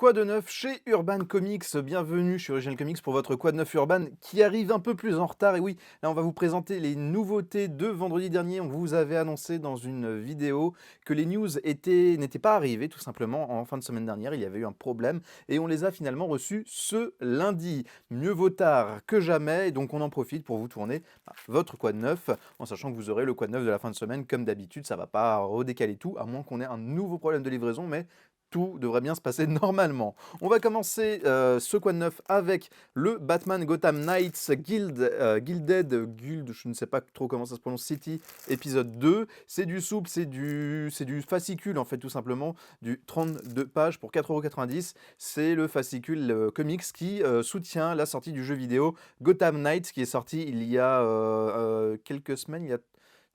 Quoi de neuf chez Urban Comics? Bienvenue chez Original Comics pour votre Quoi de neuf Urban qui arrive un peu plus en retard. Et oui, là on va vous présenter les nouveautés de vendredi dernier. On vous avait annoncé dans une vidéo que les news n'étaient pas arrivées tout simplement en fin de semaine dernière. Il y avait eu un problème et on les a finalement reçus ce lundi. Mieux vaut tard que jamais. Et donc on en profite pour vous tourner votre Quoi de neuf en sachant que vous aurez le Quoi de neuf de la fin de semaine comme d'habitude. Ça va pas redécaler tout à moins qu'on ait un nouveau problème de livraison, mais tout devrait bien se passer normalement. On va commencer ce Quoi de neuf avec le Batman Gotham Knights Guild, je ne sais pas trop comment ça se prononce, City, épisode 2. C'est du souple, c'est du fascicule en fait tout simplement, du 32 pages pour 4,90 €. C'est le fascicule comics qui soutient la sortie du jeu vidéo Gotham Knights qui est sorti il y a quelques semaines, il y a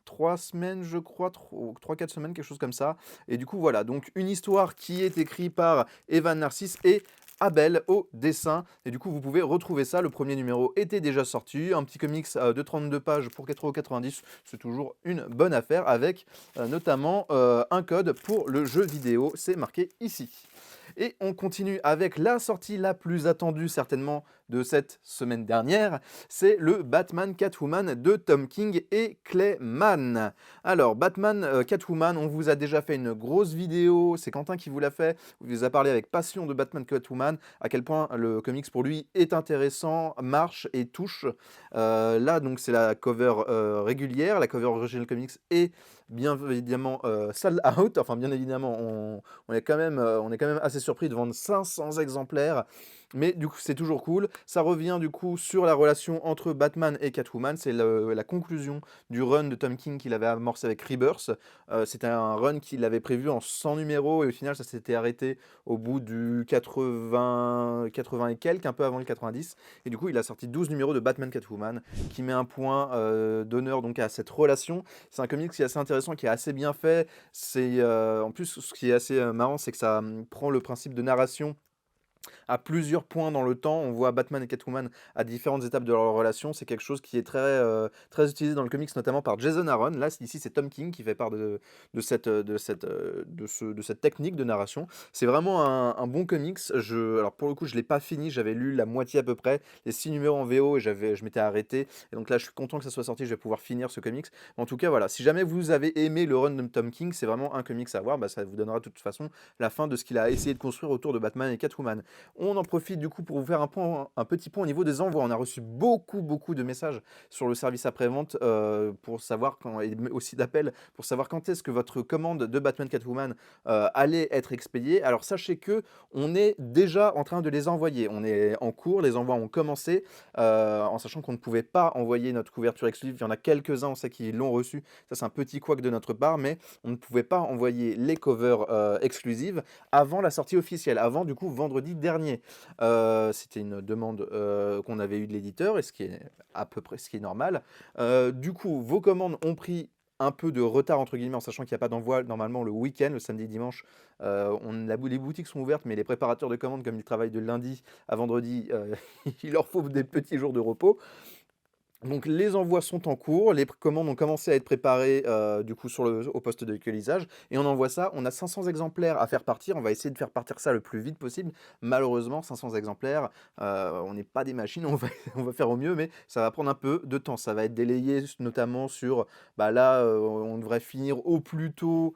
3 semaines, je crois, 3-4 semaines, quelque chose comme ça. Et du coup, voilà, donc une histoire qui est écrite par Evan Narcisse et Abel au dessin. Et du coup, vous pouvez retrouver ça. Le premier numéro était déjà sorti. Un petit comics de 32 pages pour 4,90 €. C'est toujours une bonne affaire avec notamment un code pour le jeu vidéo. C'est marqué ici. Et on continue avec la sortie la plus attendue certainement de cette semaine dernière, c'est le Batman Catwoman de Tom King et Clayman. Alors Batman Catwoman, on vous a déjà fait une grosse vidéo, c'est Quentin qui vous l'a fait, il vous a parlé avec passion de Batman Catwoman, à quel point le comics pour lui est intéressant, marche et touche. Là donc c'est la cover régulière, la cover original comics est bien évidemment sold out, enfin bien évidemment on est quand même assez surpris de vendre 500 exemplaires, mais du coup, c'est toujours cool. Ça revient du coup sur la relation entre Batman et Catwoman. C'est la conclusion du run de Tom King qu'il avait amorcé avec Rebirth. C'était un run qu'il avait prévu en 100 numéros et au final, ça s'était arrêté au bout du 80 et quelques, un peu avant le 90. Et du coup, il a sorti 12 numéros de Batman Catwoman qui met un point d'honneur donc à cette relation. C'est un comic qui est assez intéressant, qui est assez bien fait. En plus, ce qui est assez marrant, c'est que ça prend le principe de narration à plusieurs points dans le temps. On voit Batman et Catwoman à différentes étapes de leur relation. C'est quelque chose qui est très utilisé dans le comics, notamment par Jason Aaron. Là, ici, c'est Tom King qui fait part de cette technique de narration. C'est vraiment un bon comics. Alors, pour le coup, je ne l'ai pas fini. J'avais lu la moitié à peu près, les 6 numéros en VO, et je m'étais arrêté. Et donc là, je suis content que ça soit sorti. Je vais pouvoir finir ce comics. Mais en tout cas, voilà. Si jamais vous avez aimé le run de Tom King, c'est vraiment un comics à voir. Bah, ça vous donnera de toute façon la fin de ce qu'il a essayé de construire autour de Batman et Catwoman. On en profite du coup pour vous faire un petit point au niveau des envois. On a reçu beaucoup de messages sur le service après-vente pour savoir quand, et aussi d'appels pour savoir quand est-ce que votre commande de Batman Catwoman allait être expédiée. Alors sachez que on est déjà en train de les envoyer. On est en cours, les envois ont commencé, en sachant qu'on ne pouvait pas envoyer notre couverture exclusive. Il y en a quelques-uns, on sait qu'ils l'ont reçu. Ça, c'est un petit couac de notre part, mais on ne pouvait pas envoyer les covers exclusives avant la sortie officielle, avant du coup vendredi dernier. C'était une demande qu'on avait eue de l'éditeur, et ce qui est à peu près ce qui est normal. Du coup, vos commandes ont pris un peu de retard entre guillemets en sachant qu'il n'y a pas d'envoi normalement le week-end, le samedi dimanche. Les boutiques sont ouvertes, mais les préparateurs de commandes, comme ils travaillent de lundi à vendredi, il leur faut des petits jours de repos. Donc les envois sont en cours, les commandes ont commencé à être préparées du coup au poste de colisage, et on envoie ça. On a 500 exemplaires à faire partir, on va essayer de faire partir ça le plus vite possible. Malheureusement 500 exemplaires, on n'est pas des machines, on va faire au mieux, mais ça va prendre un peu de temps. Ça va être délayé notamment sur, bah là on devrait finir au plus tôt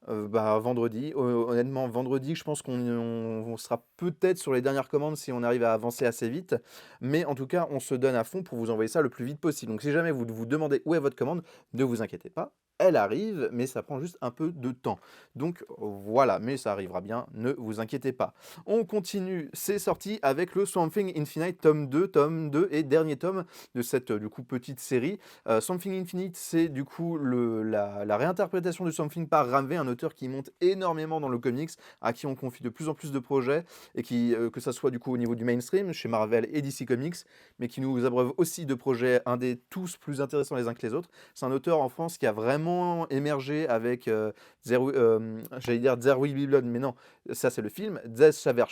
vendredi. Honnêtement, vendredi, je pense qu'on sera peut-être sur les dernières commandes si on arrive à avancer assez vite. Mais en tout cas, on se donne à fond pour vous envoyer ça le plus vite possible. Donc si jamais vous vous demandez où est votre commande, ne vous inquiétez pas. Elle arrive, mais ça prend juste un peu de temps. Donc voilà, mais ça arrivera bien, ne vous inquiétez pas. On continue, c'est sorti avec le Swamp Thing Infinite tome 2 et dernier tome de cette du coup petite série. Swamp Thing Infinite, c'est du coup la réinterprétation de Swamp Thing par Ramvé, un auteur qui monte énormément dans le comics, à qui on confie de plus en plus de projets, et qui, que ça soit du coup au niveau du mainstream, chez Marvel et DC Comics, mais qui nous abreuve aussi de projets indés tous plus intéressants les uns que les autres. C'est un auteur en France qui a vraiment vraiment émergé avec, j'allais dire There Will Be Blood, mais non, ça c'est le film. Death Shaver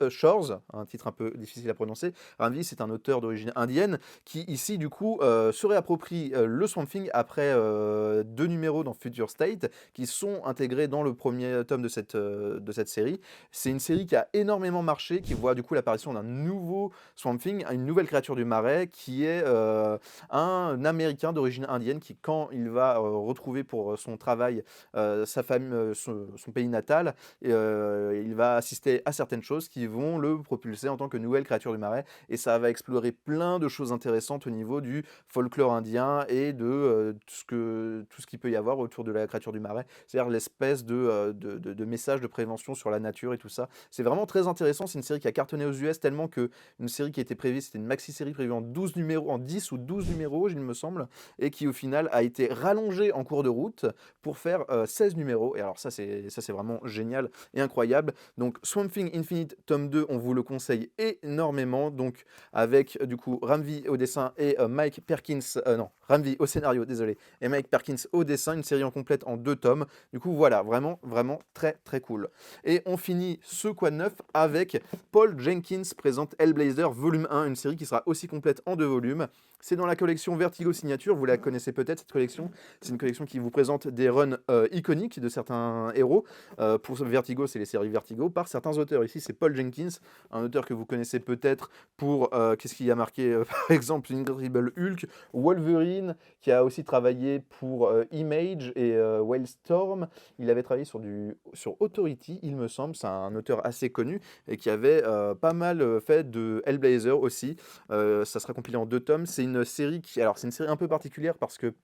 Shores, un titre un peu difficile à prononcer. Ramvi, c'est un auteur d'origine indienne qui ici du coup, se réapproprie, le Swamp Thing après, 2 numéros dans Future State qui sont intégrés dans le premier tome de cette série. C'est une série qui a énormément marché, qui voit du coup l'apparition d'un nouveau Swamp Thing, une nouvelle créature du marais qui est, un Américain d'origine indienne qui, quand il va, retrouver pour, son travail, sa famille, son pays natal, et il va assister à certaines choses qui vont le propulser en tant que nouvelle créature du marais, et ça va explorer plein de choses intéressantes au niveau du folklore indien et de tout ce qu'il peut y avoir autour de la créature du marais, c'est-à-dire l'espèce de message de prévention sur la nature et tout ça. C'est vraiment très intéressant, c'est une série qui a cartonné aux US tellement que une série qui était prévue, c'était une maxi-série prévue en 12 numéros, en 10 ou 12 numéros, il me semble, et qui au final a été rallongée en cours de route pour faire 16 numéros. Et alors ça c'est vraiment génial et incroyable. Donc Swamp Thing Infinite tome 2, on vous le conseille énormément. Donc avec du coup Ramvi au dessin et Mike Perkins, non, Ramvi au scénario, désolé, et Mike Perkins au dessin, une série en complète en 2 tomes. Du coup voilà, vraiment, vraiment très très cool. Et on finit ce quad 9 avec Paul Jenkins présente Hellblazer volume 1, une série qui sera aussi complète en 2 volumes. C'est dans la collection Vertigo Signature, vous la connaissez peut-être cette collection. C'est une collection qui vous présente des runs iconiques de certains héros. Pour Vertigo, c'est les séries Vertigo par certains auteurs. Ici, c'est Paul Jenkins, un auteur que vous connaissez peut-être pour, qu'est-ce qui a marqué, par exemple, Incredible Hulk, Wolverine, qui a aussi travaillé pour Image et Wildstorm. Il avait travaillé sur Authority, il me semble. C'est un auteur assez connu et qui avait pas mal fait de Hellblazer aussi. Ça sera compilé en 2 tomes. C'est une série alors c'est une série un peu particulière parce que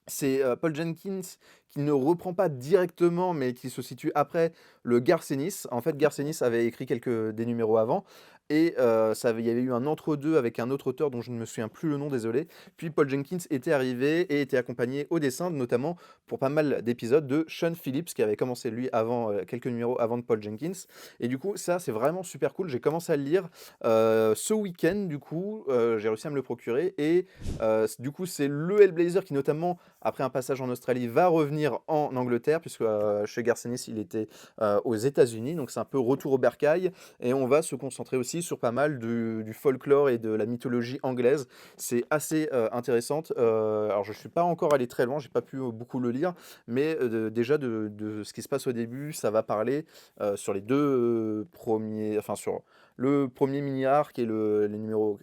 c'est Paul Jenkins qui ne reprend pas directement, mais qui se situe après le Garcenis. En fait, Garcenis avait écrit des numéros avant, et il y avait eu un entre-deux avec un autre auteur dont je ne me souviens plus le nom, désolé. Puis Paul Jenkins était arrivé et était accompagné au dessin, notamment pour pas mal d'épisodes, de Sean Phillips, qui avait commencé lui avant, quelques numéros avant de Paul Jenkins. Et du coup, ça, c'est vraiment super cool. J'ai commencé à le lire ce week-end, du coup, j'ai réussi à me le procurer. Et du coup, c'est le Hellblazer qui, notamment, après un passage en Australie, va revenir en Angleterre, puisque chez Garcenis, il était aux États-Unis. Donc, c'est un peu retour au bercail. Et on va se concentrer aussi sur pas mal du folklore et de la mythologie anglaise. C'est assez intéressante. Alors, je ne suis pas encore allé très loin, j'ai pas pu beaucoup le lire, mais déjà de ce qui se passe au début, ça va parler sur les deux premiers, enfin sur le premier mini-arc et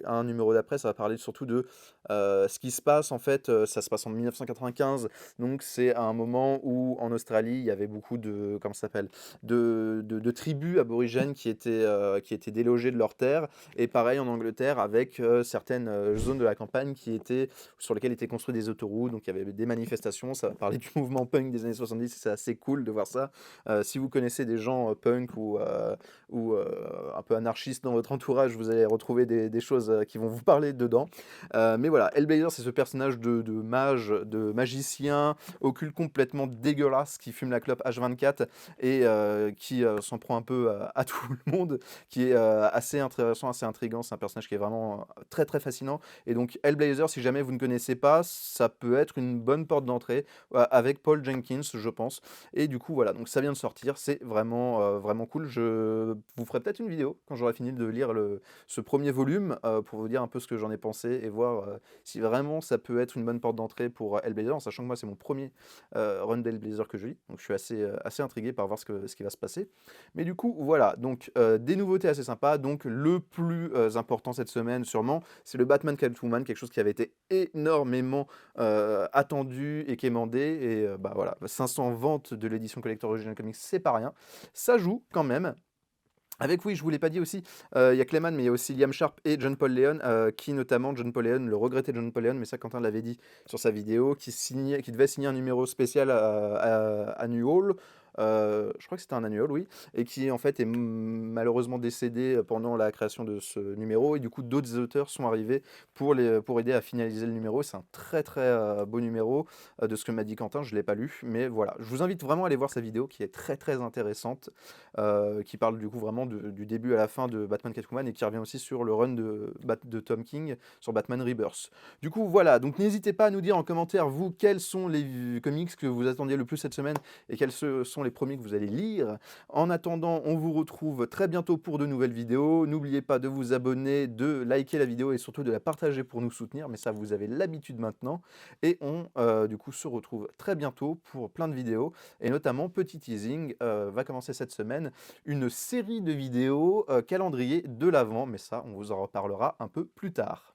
un numéro d'après, ça va parler surtout de ce qui se passe en fait. Ça se passe en 1995, donc c'est un moment où en Australie il y avait beaucoup de, comment ça s'appelle, de tribus aborigènes qui étaient délogées de leurs terres, et pareil en Angleterre avec certaines zones de la campagne sur lesquelles étaient construites des autoroutes, donc il y avait des manifestations. Ça va parler du mouvement punk des années 70, c'est assez cool de voir ça. Si vous connaissez des gens punk ou un peu anarchistes dans votre entourage, vous allez retrouver des choses qui vont vous parler dedans. Mais voilà, Hellblazer, c'est ce personnage de mage, de magicien, occulte complètement dégueulasse, qui fume la clope H24 et qui s'en prend un peu à tout le monde, qui est assez intéressant, assez intriguant. C'est un personnage qui est vraiment très très fascinant. Et donc Hellblazer, si jamais vous ne connaissez pas, ça peut être une bonne porte d'entrée avec Paul Jenkins, je pense. Et du coup, voilà, donc ça vient de sortir, c'est vraiment, vraiment cool. Je vous ferai peut-être une vidéo quand j'aurai fini de lire ce premier volume pour vous dire un peu ce que j'en ai pensé et voir si vraiment ça peut être une bonne porte d'entrée pour Hellblazer, en sachant que moi c'est mon premier run d'Hellblazer que je lis, donc je suis assez intrigué par voir ce qui va se passer. Mais du coup, voilà, donc des nouveautés assez sympas. Donc le plus important cette semaine, sûrement, c'est le Batman Catwoman, quelque chose qui avait été énormément attendu et quémandé. Et bah voilà, 500 ventes de l'édition collector Original Comics, c'est pas rien. Ça joue quand même. Avec, oui, je vous l'ai pas dit aussi, il y a Clayman, mais il y a aussi Liam Sharp et John Paul Leon, qui notamment, John Paul Leon, le regretté John Paul Leon, mais ça Quentin l'avait dit sur sa vidéo, qui devait signer un numéro spécial à New Hall. je crois que c'était un annual, oui, et qui en fait est malheureusement décédé pendant la création de ce numéro et du coup d'autres auteurs sont arrivés pour aider à finaliser le numéro. C'est un très, très, beau numéro, de ce que m'a dit Quentin, je ne l'ai pas lu, mais voilà. Je vous invite vraiment à aller voir sa vidéo qui est très, très intéressante, qui parle du coup vraiment du début à la fin de Batman Catwoman et qui revient aussi sur le run de Tom King sur Batman Rebirth. Du coup, voilà, donc n'hésitez pas à nous dire en commentaire, vous, quels sont les comics que vous attendiez le plus cette semaine et quels sont les premiers que vous allez lire. En attendant, on vous retrouve très bientôt pour de nouvelles vidéos. N'oubliez pas de vous abonner, de liker la vidéo et surtout de la partager pour nous soutenir, mais ça, vous avez l'habitude maintenant. Et on, du coup, se retrouve très bientôt pour plein de vidéos. Et notamment, petit teasing, va commencer cette semaine une série de vidéos calendrier de l'Avent, mais ça, on vous en reparlera un peu plus tard.